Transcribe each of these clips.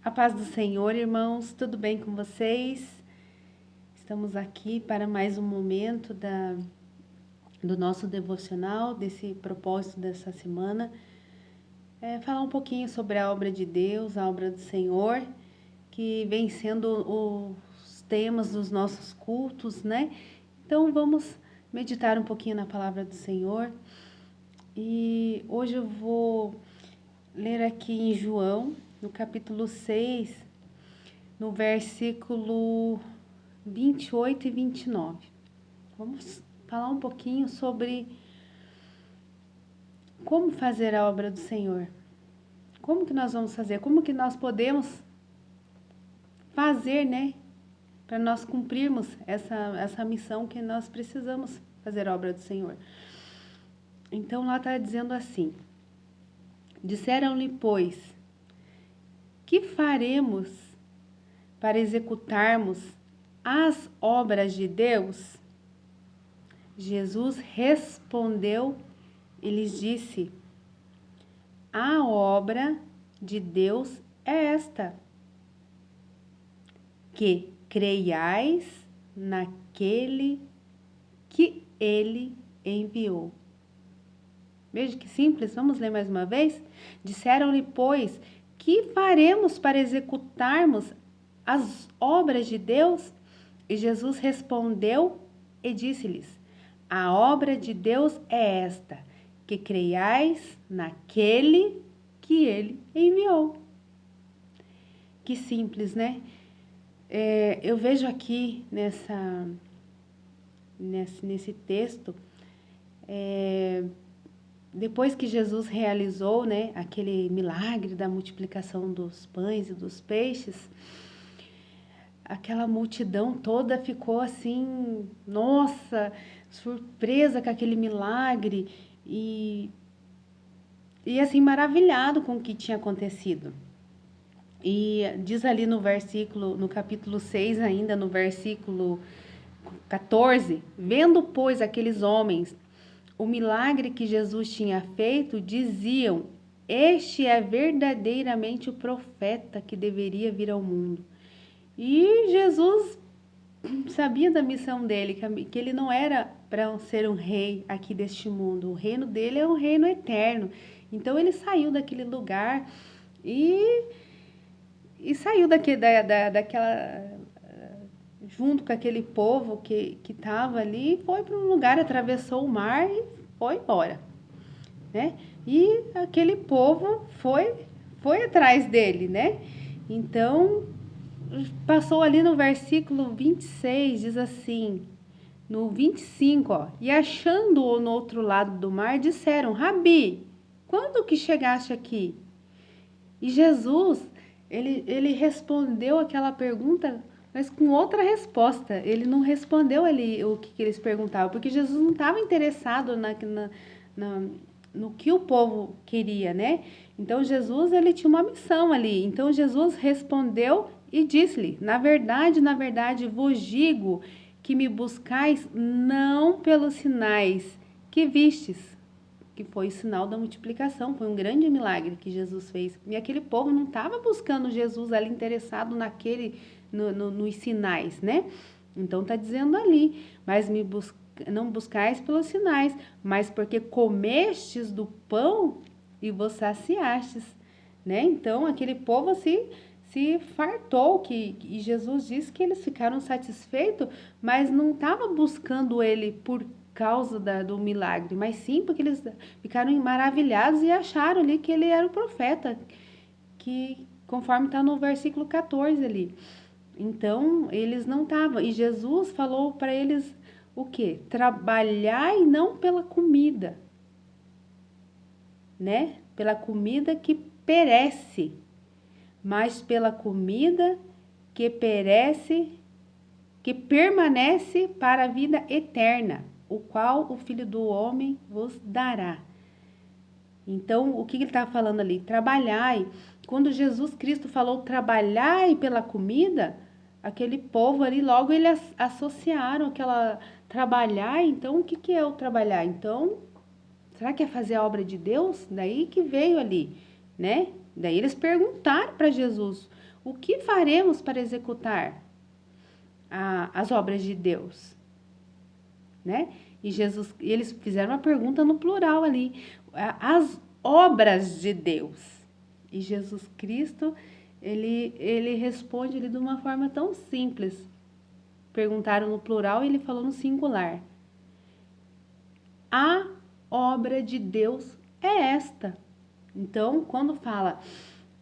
A paz do Senhor, irmãos, tudo bem com vocês? Estamos aqui para mais um momento do nosso devocional, desse propósito dessa semana. Falar um pouquinho sobre a obra de Deus, a obra do Senhor, que vem sendo os temas dos nossos cultos, né? Então vamos meditar um pouquinho na palavra do Senhor. E hoje eu vou ler aqui em João, no capítulo 6, no versículo 28 e 29. Vamos falar um pouquinho sobre como fazer a obra do Senhor. Como que nós vamos fazer? Como que nós podemos fazer, né? Para nós cumprirmos essa missão que nós precisamos fazer a obra do Senhor. Então lá está dizendo assim: disseram-lhe, pois, que faremos para executarmos as obras de Deus? Jesus respondeu e lhes disse: a obra de Deus é esta, que creiais naquele que ele enviou. Veja que simples, vamos ler mais uma vez? Disseram-lhe, pois, que faremos para executarmos as obras de Deus? E Jesus respondeu e disse-lhes: a obra de Deus é esta, que creiais naquele que ele enviou. Que simples, né? Eu vejo aqui nesse texto, depois que Jesus realizou, né, aquele milagre da multiplicação dos pães e dos peixes, aquela multidão toda ficou assim, nossa, surpresa com aquele milagre e assim, maravilhado com o que tinha acontecido. E diz ali no capítulo 6 ainda, no versículo 14, vendo, pois, aqueles homens o milagre que Jesus tinha feito, diziam: este é verdadeiramente o profeta que deveria vir ao mundo. E Jesus sabia da missão dele, que ele não era para ser um rei aqui deste mundo. O reino dele é um reino eterno. Então ele saiu daquele lugar e saiu daquela junto com aquele povo que estava ali, foi para um lugar, atravessou o mar e foi embora, né? E aquele povo foi atrás dele, né? Então, passou ali no versículo 26, diz assim, no 25, ó, e achando-o no outro lado do mar, disseram: Rabi, quando que chegaste aqui? E Jesus, ele respondeu aquela pergunta, mas com outra resposta. Ele não respondeu ali o que eles perguntavam, porque Jesus não estava interessado no que o povo queria, né? Então Jesus, ele tinha uma missão ali. Então Jesus respondeu e disse-lhe: na verdade vos digo que me buscais não pelos sinais que vistes, que foi o sinal da multiplicação, foi um grande milagre que Jesus fez. E aquele povo não estava buscando Jesus ali, interessado nos sinais, né? Então está dizendo ali, mas não buscais pelos sinais, mas porque comestes do pão e vos saciastes, né? Então aquele povo se fartou, e Jesus disse que eles ficaram satisfeitos, mas não estava buscando ele por causa do milagre, mas sim porque eles ficaram maravilhados e acharam ali que ele era o profeta, que conforme está no versículo 14 ali. Então, eles não estavam, e Jesus falou para eles o quê? Trabalhai não pela comida, né? Pela comida que perece, mas pela comida que permanece para a vida eterna, o qual o Filho do Homem vos dará. Então, o que ele está falando ali? Trabalhai. Quando Jesus Cristo falou trabalhai pela comida, aquele povo ali, logo eles associaram aquela trabalhar. Então, o que é o trabalhar? Então, será que é fazer a obra de Deus? Daí que veio ali, né? Daí eles perguntaram para Jesus: o que faremos para executar as obras de Deus? Né? E eles fizeram uma pergunta no plural ali, as obras de Deus. E Jesus Cristo, ele responde ali de uma forma tão simples. Perguntaram no plural e ele falou no singular. A obra de Deus é esta. Então, quando fala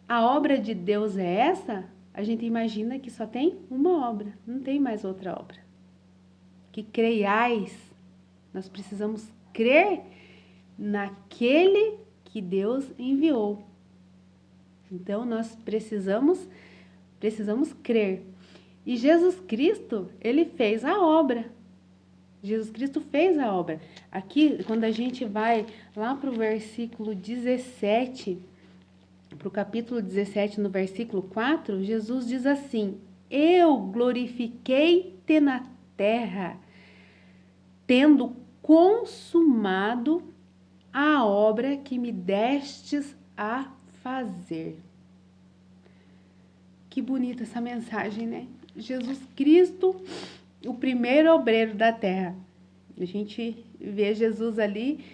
a obra de Deus é essa, a gente imagina que só tem uma obra, não tem mais outra obra. Que creiais, nós precisamos crer naquele que Deus enviou. Então, nós precisamos crer. E Jesus Cristo, ele fez a obra. Jesus Cristo fez a obra. Aqui, quando a gente vai lá para o versículo 17, para o capítulo 17, no versículo 4, Jesus diz assim: eu glorifiquei-te na terra, tendo consumado a obra que me destes a fazer. Que bonita essa mensagem, né? Jesus Cristo, o primeiro obreiro da terra. A gente vê Jesus ali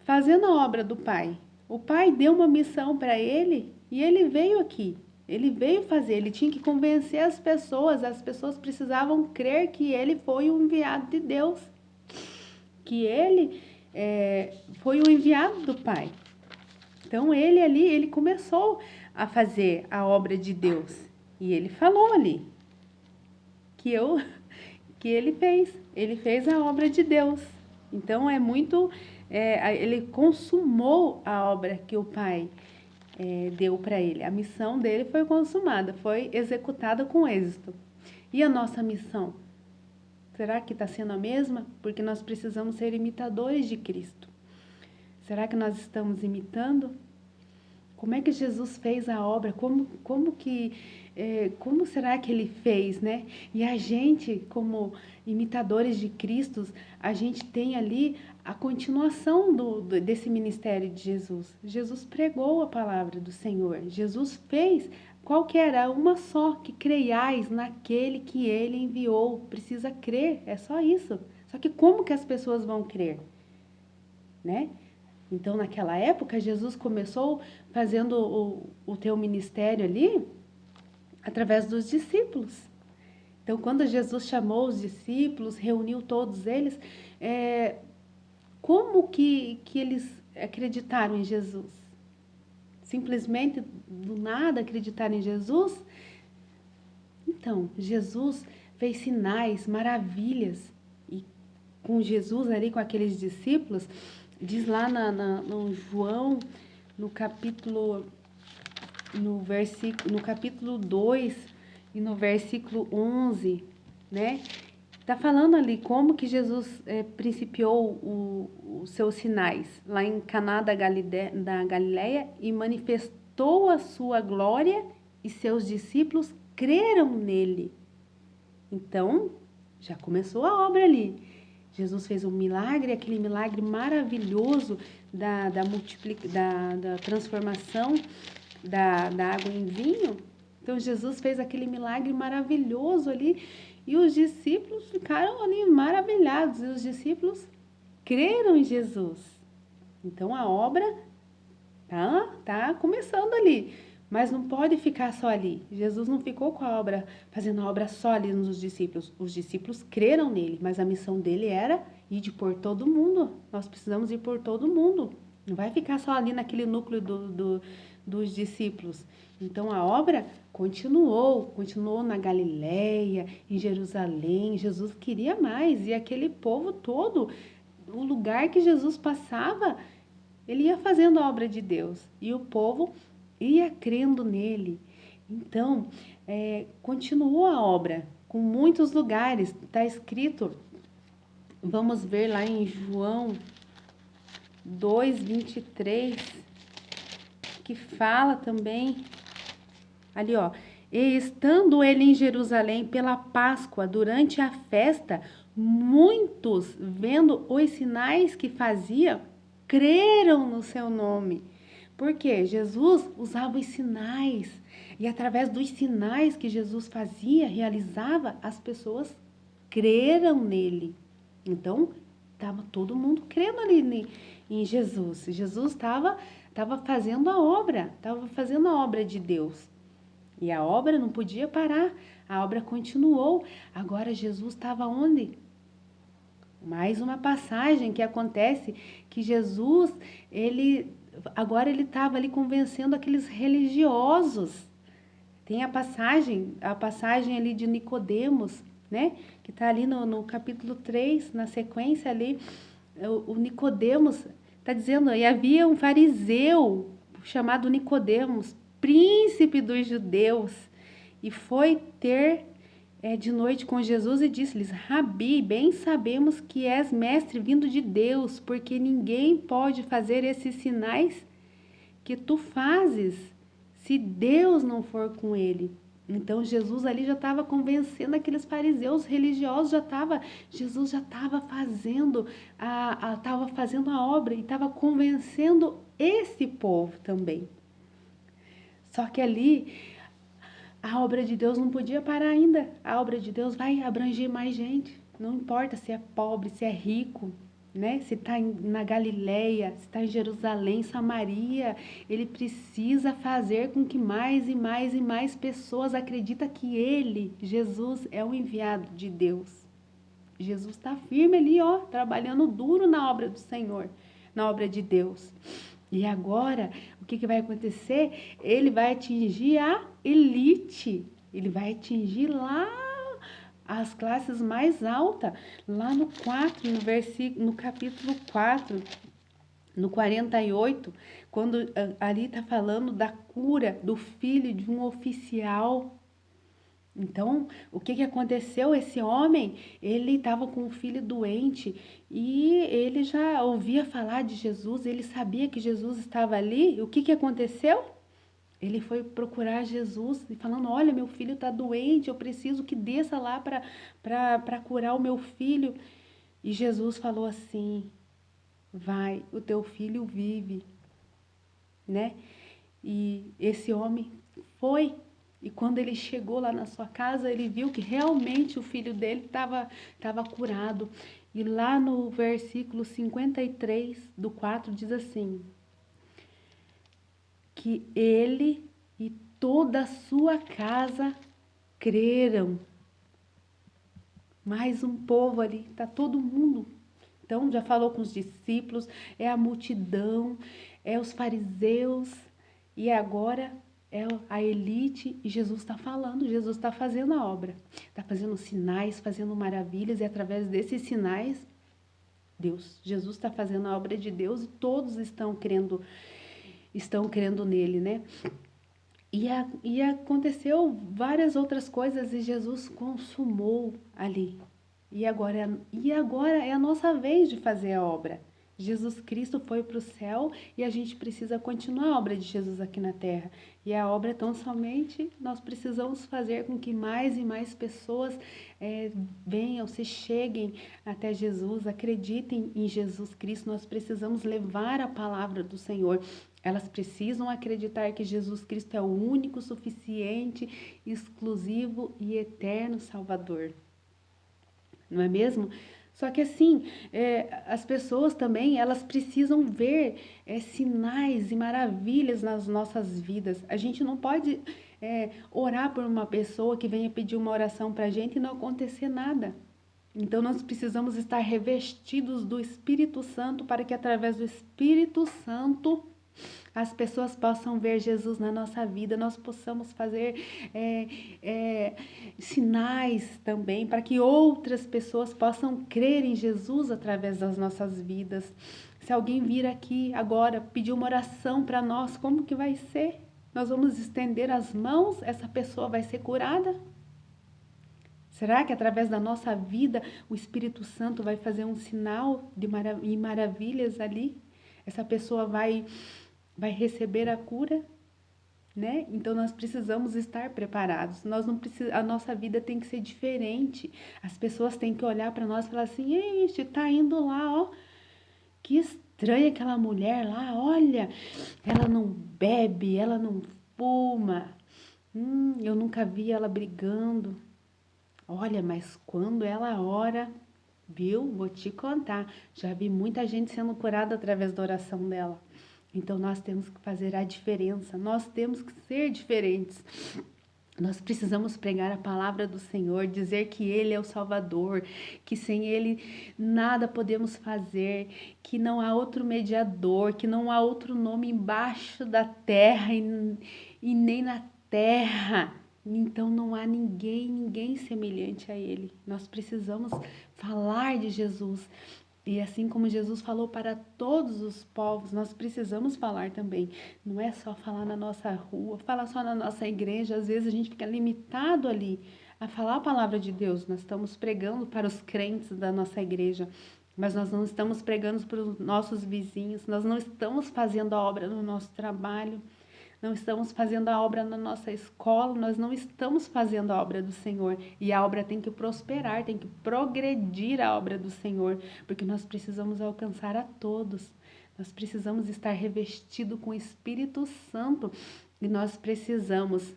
fazendo a obra do Pai. O Pai deu uma missão para ele e ele veio aqui. Ele veio fazer, ele tinha que convencer as pessoas precisavam crer que ele foi o enviado de Deus, que ele foi o enviado do Pai. Então ele ali, ele começou a fazer a obra de Deus e ele falou ali que ele fez a obra de Deus. Então ele consumou a obra que o Pai deu para ele. A missão dele foi consumada, foi executada com êxito. E a nossa missão? Será que está sendo a mesma? Porque nós precisamos ser imitadores de Cristo. Será que nós estamos imitando? Como é que Jesus fez a obra? Como será que ele fez, né? E a gente, como imitadores de Cristo, a gente tem ali a continuação desse ministério de Jesus. Jesus pregou a palavra do Senhor. Jesus fez qual que era? Uma só, que creiais naquele que ele enviou. Precisa crer, é só isso. Só que como que as pessoas vão crer? Né? Então, naquela época, Jesus começou fazendo o teu ministério ali através dos discípulos. Então, quando Jesus chamou os discípulos, reuniu todos eles, como que eles acreditaram em Jesus? Simplesmente do nada acreditaram em Jesus? Então, Jesus fez sinais, maravilhas. E com Jesus ali, com aqueles discípulos, diz lá no João, no capítulo 2 e no versículo 11, né? Tá falando ali como que Jesus principiou os seus sinais lá em Caná da Galileia e manifestou a sua glória e seus discípulos creram nele. Então, já começou a obra ali. Jesus fez um milagre, aquele milagre maravilhoso da transformação da água em vinho. Então, Jesus fez aquele milagre maravilhoso ali e os discípulos ficaram ali maravilhados. E os discípulos creram em Jesus. Então, a obra tá começando ali. Mas não pode ficar só ali. Jesus não ficou com a obra, fazendo a obra só ali nos discípulos. Os discípulos creram nele, mas a missão dele era ir de por todo mundo. Nós precisamos ir por todo mundo. Não vai ficar só ali naquele núcleo dos discípulos. Então a obra continuou na Galileia, em Jerusalém. Jesus queria mais. E aquele povo todo, o lugar que Jesus passava, ele ia fazendo a obra de Deus. E o povo ia crendo nele. Então, continuou a obra com muitos lugares. Está escrito, vamos ver lá em João 2:23, que fala também, ali ó, e estando ele em Jerusalém pela Páscoa, durante a festa, muitos, vendo os sinais que fazia, creram no seu nome. Porque Jesus usava os sinais. E através dos sinais que Jesus fazia, realizava, as pessoas creram nele. Então, estava todo mundo crendo ali em Jesus. Jesus estava fazendo a obra de Deus. E a obra não podia parar, a obra continuou. Agora Jesus estava onde? Mais uma passagem que acontece que Jesus, agora ele estava ali convencendo aqueles religiosos. Tem a passagem ali de Nicodemos, né? Que está ali no capítulo 3, na sequência ali, o Nicodemos está dizendo, e havia um fariseu chamado Nicodemos, príncipe dos judeus, e foi ter de noite com Jesus e disse-lhes, Rabi, bem sabemos que és mestre vindo de Deus, porque ninguém pode fazer esses sinais que tu fazes, se Deus não for com ele. Então Jesus ali já estava convencendo aqueles fariseus religiosos, Jesus já estava fazendo a obra e estava convencendo esse povo também. Só que ali a obra de Deus não podia parar ainda. A obra de Deus vai abranger mais gente. Não importa se é pobre, se é rico, né? Se está na Galileia, se está em Jerusalém, Samaria, ele precisa fazer com que mais e mais e mais pessoas acreditem que ele, Jesus, é o enviado de Deus. Jesus está firme ali, ó, trabalhando duro na obra do Senhor, na obra de Deus. E agora, o que vai acontecer? Ele vai atingir a elite, ele vai atingir lá as classes mais altas, lá no 4, no capítulo 4, no 48, quando ali está falando da cura do filho de um oficial. Então, o que aconteceu? Esse homem, ele estava com um filho doente e ele já ouvia falar de Jesus, ele sabia que Jesus estava ali. O que aconteceu? Ele foi procurar Jesus e falando, olha, meu filho está doente, eu preciso que desça lá para curar o meu filho. E Jesus falou assim, vai, o teu filho vive, né? E esse homem foi. E quando ele chegou lá na sua casa, ele viu que realmente o filho dele estava curado. E lá no versículo 53 do 4 diz assim, que ele e toda a sua casa creram. Mais um povo ali, está todo mundo. Então, já falou com os discípulos, é a multidão, é os fariseus, e agora é a elite, e Jesus está falando, Jesus está fazendo a obra, está fazendo sinais, fazendo maravilhas, e através desses sinais, Jesus está fazendo a obra de Deus, e todos estão crendo nele, né? E aconteceu várias outras coisas, e Jesus consumou ali. E agora é a nossa vez de fazer a obra. Jesus Cristo foi para o céu e a gente precisa continuar a obra de Jesus aqui na terra. E a obra tão somente nós precisamos fazer com que mais e mais pessoas venham, se cheguem até Jesus, acreditem em Jesus Cristo. Nós precisamos levar a palavra do Senhor. Elas precisam acreditar que Jesus Cristo é o único, suficiente, exclusivo e eterno Salvador. Não é mesmo? Só que assim, as pessoas também, elas precisam ver sinais e maravilhas nas nossas vidas. A gente não pode orar por uma pessoa que venha pedir uma oração para a gente e não acontecer nada. Então, nós precisamos estar revestidos do Espírito Santo para que através do Espírito Santo as pessoas possam ver Jesus na nossa vida, nós possamos fazer sinais também, para que outras pessoas possam crer em Jesus através das nossas vidas. Se alguém vir aqui agora pedir uma oração para nós, como que vai ser? Nós vamos estender as mãos, essa pessoa vai ser curada? Será que através da nossa vida o Espírito Santo vai fazer um sinal de maravilhas ali? Essa pessoa vai receber a cura, né? Então nós precisamos estar preparados. A nossa vida tem que ser diferente. As pessoas têm que olhar para nós e falar assim: "Este está indo lá, ó, que estranha aquela mulher lá, olha, ela não bebe, ela não fuma. Eu nunca vi ela brigando. Olha, mas quando ela ora, viu? Vou te contar. Já vi muita gente sendo curada através da oração dela. Então nós temos que fazer a diferença. Nós temos que ser diferentes. Nós precisamos pregar a palavra do Senhor, dizer que Ele é o Salvador, que sem Ele nada podemos fazer, que não há outro mediador, que não há outro nome embaixo da terra e nem na terra. Então não há ninguém semelhante a Ele. Nós precisamos falar de Jesus. E assim como Jesus falou para todos os povos, nós precisamos falar também. Não é só falar na nossa rua, falar só na nossa igreja. Às vezes a gente fica limitado ali a falar a palavra de Deus. Nós estamos pregando para os crentes da nossa igreja, mas nós não estamos pregando para os nossos vizinhos. Nós não estamos fazendo a obra no nosso trabalho. Não estamos fazendo a obra na nossa escola, nós não estamos fazendo a obra do Senhor. E a obra tem que prosperar, tem que progredir a obra do Senhor, porque nós precisamos alcançar a todos. Nós precisamos estar revestido com o Espírito Santo e nós precisamos.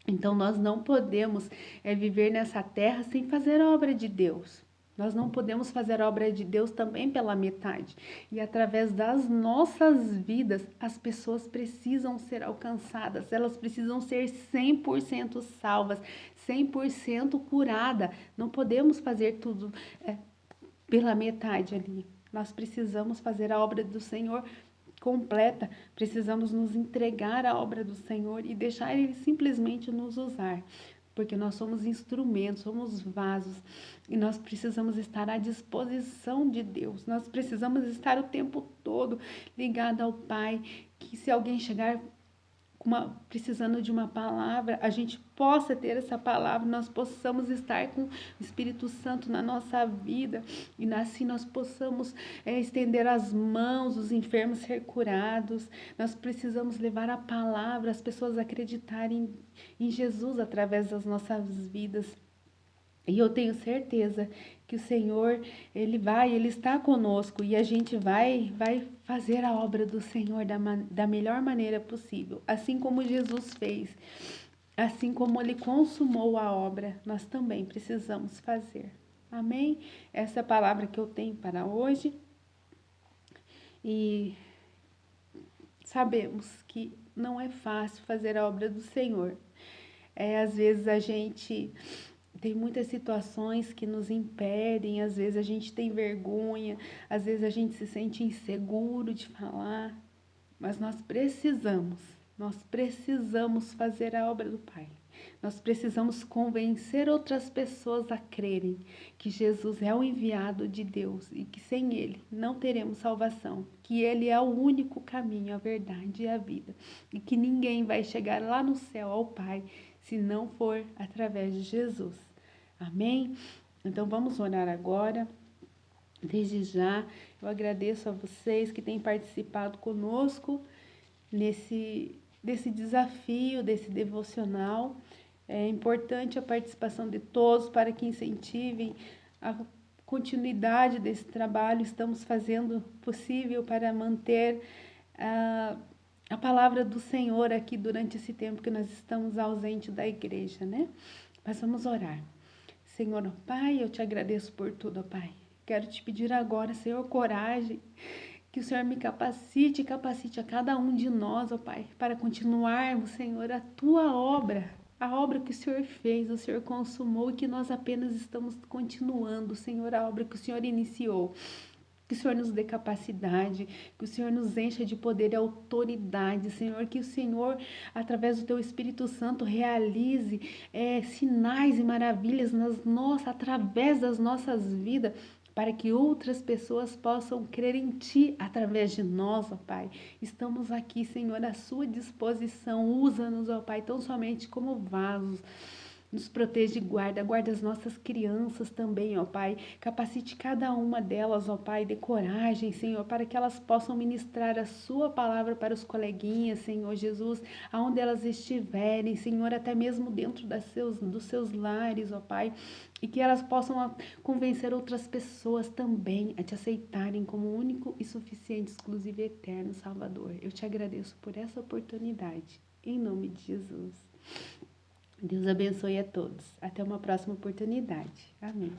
Então nós não podemos viver nessa terra sem fazer a obra de Deus. Nós não podemos fazer a obra de Deus também pela metade. E através das nossas vidas, as pessoas precisam ser alcançadas, elas precisam ser 100% salvas, 100% curadas. Não podemos fazer tudo pela metade ali. Nós precisamos fazer a obra do Senhor completa, precisamos nos entregar à obra do Senhor e deixar Ele simplesmente nos usar. Porque nós somos instrumentos, somos vasos e nós precisamos estar à disposição de Deus. Nós precisamos estar o tempo todo ligado ao Pai. Que se alguém chegar precisando de uma palavra, a gente possa ter essa palavra, nós possamos estar com o Espírito Santo na nossa vida e assim nós possamos estender as mãos, os enfermos ser curados. Nós precisamos levar a palavra, as pessoas acreditarem em Jesus através das nossas vidas. E eu tenho certeza que o Senhor, Ele está conosco e a gente vai fazer a obra do Senhor da melhor maneira possível. Assim como Jesus fez, assim como Ele consumou a obra, nós também precisamos fazer. Amém? Essa é a palavra que eu tenho para hoje. E sabemos que não é fácil fazer a obra do Senhor. Às vezes a gente tem muitas situações que nos impedem, às vezes a gente tem vergonha, às vezes a gente se sente inseguro de falar, mas nós precisamos fazer a obra do Pai. Nós precisamos convencer outras pessoas a crerem que Jesus é o enviado de Deus e que sem Ele não teremos salvação, que Ele é o único caminho, a verdade e a vida, e que ninguém vai chegar lá no céu ao Pai se não for através de Jesus. Amém? Então vamos orar agora. Desde já, eu agradeço a vocês que têm participado conosco desse desafio, desse devocional. É importante a participação de todos para que incentivem a continuidade desse trabalho. Estamos fazendo o possível para manter a palavra do Senhor aqui durante esse tempo que nós estamos ausentes da igreja, né? Mas vamos orar. Senhor, ó Pai, eu te agradeço por tudo, ó Pai. Quero te pedir agora, Senhor, coragem, que o Senhor me capacite a cada um de nós, ó Pai, para continuarmos, Senhor, a tua obra, a obra que o Senhor fez, o Senhor consumou e que nós apenas estamos continuando, Senhor, a obra que o Senhor iniciou. Que o Senhor nos dê capacidade, que o Senhor nos encha de poder e autoridade, Senhor, que o Senhor, através do Teu Espírito Santo, realize sinais e maravilhas através das nossas vidas, para que outras pessoas possam crer em Ti através de nós, ó Pai. Estamos aqui, Senhor, à Sua disposição. Usa-nos, ó Pai, tão somente como vasos. Nos protege e guarda as nossas crianças também, ó Pai. Capacite cada uma delas, ó Pai, dê coragem, Senhor, para que elas possam ministrar a sua palavra para os coleguinhas, Senhor Jesus, aonde elas estiverem, Senhor, até mesmo dentro dos seus lares, ó Pai, e que elas possam convencer outras pessoas também a te aceitarem como único e suficiente, exclusivo e eterno Salvador. Eu te agradeço por essa oportunidade, em nome de Jesus. Deus abençoe a todos. Até uma próxima oportunidade. Amém.